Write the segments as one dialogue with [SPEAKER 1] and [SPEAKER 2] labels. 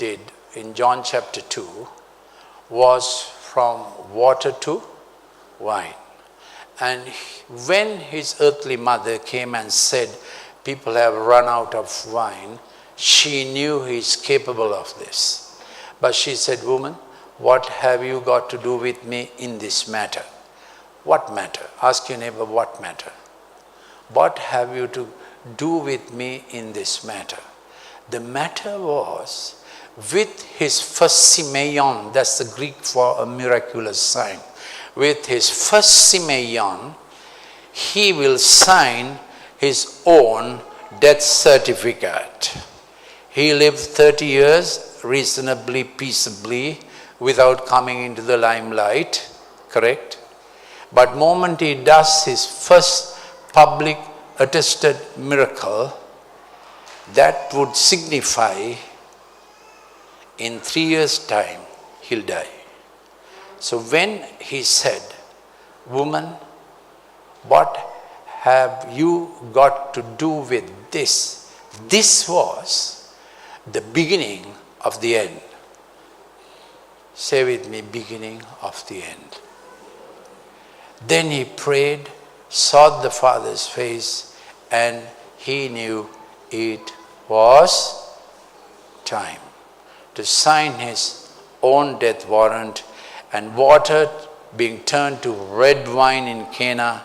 [SPEAKER 1] did in John chapter 2 was from water to wine. And when his earthly mother came and said, people have run out of wine, she knew he's capable of this. But she said, woman, what have you got to do with me in this matter? What matter? Ask your neighbor, what matter? What have you to do with me in this matter? The matter was with his first semeion, that's the Greek for a miraculous sign. With his first semeion, he will sign his own death certificate. He lived 30 years reasonably, peaceably, without coming into the limelight, correct? But moment he does his first public attested miracle, that would signify in 3 years' time, he'll die. So when he said, woman, what have you got to do with this? This was the beginning of the end. Say with me, beginning of the end. Then he prayed, sought the Father's face, and he knew it was time to sign his own death warrant, and water being turned to red wine in Cana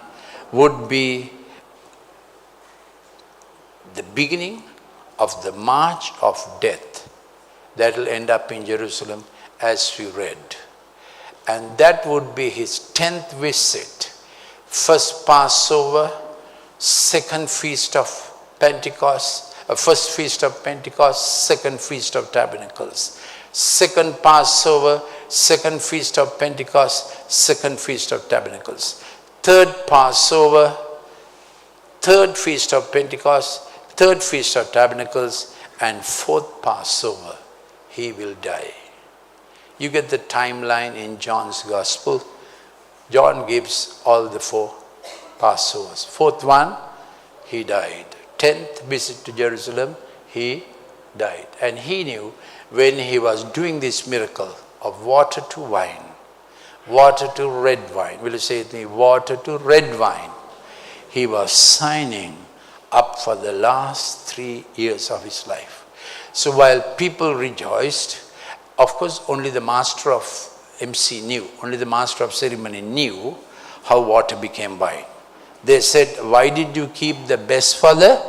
[SPEAKER 1] would be the beginning of the march of death that will end up in Jerusalem as we read. And that would be his 10th visit. First Passover, second Feast of Pentecost, first Feast of Pentecost, second Feast of Tabernacles. Second Passover, second Feast of Pentecost, second Feast of Tabernacles. Third Passover, third Feast of Pentecost, third Feast of Tabernacles, and fourth Passover, he will die. You get the timeline in John's Gospel. John gives all the 4 Passovers. Fourth one, he died. 10th visit to Jerusalem, he died. And he knew when he was doing this miracle of water to wine, water to red wine, will you say it with me, water to red wine, he was signing up for the last 3 years of his life. So while people rejoiced, of course only the master of MC knew, only the master of ceremony knew how water became wine. They said, why did you keep the best for the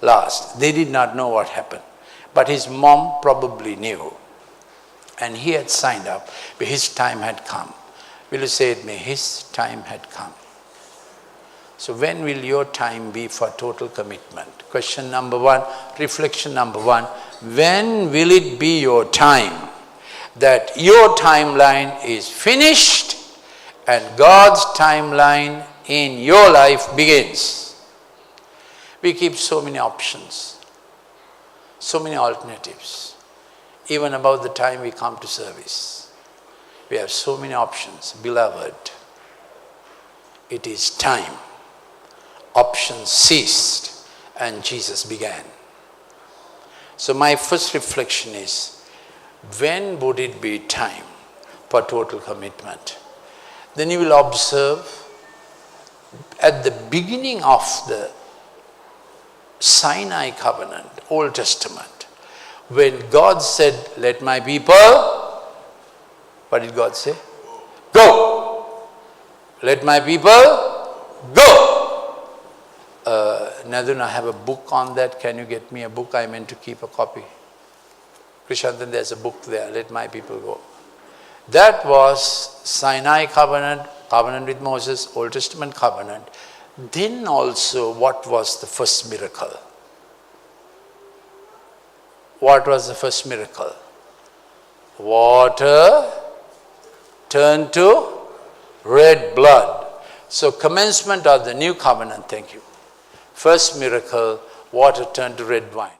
[SPEAKER 1] last? They did not know what happened. But his mom probably knew. And he had signed up, but his time had come. Will you say it me? His time had come. So when will your time be for total commitment? Question number 1, reflection number 1. When will it be your time that your timeline is finished and God's timeline in your life begins? We keep so many options, so many alternatives, even about the time we come to service. We have so many options. Beloved, it is time. Options ceased and Jesus began. So my first reflection is, when would it be time for total commitment? Then you will observe at the beginning of the Sinai covenant, Old Testament, when God said, let my people, what did God say? Go. Let my people go. Nadun, I have a book on that. Can you get me a book? I meant to keep a copy. Krishantan, there's a book there. Let my people go. That was Sinai covenant, covenant with Moses, Old Testament covenant. Then also, what was the first miracle? What was the first miracle? Water turned to red blood. So commencement of the new covenant, thank you. First miracle, water turned to red wine.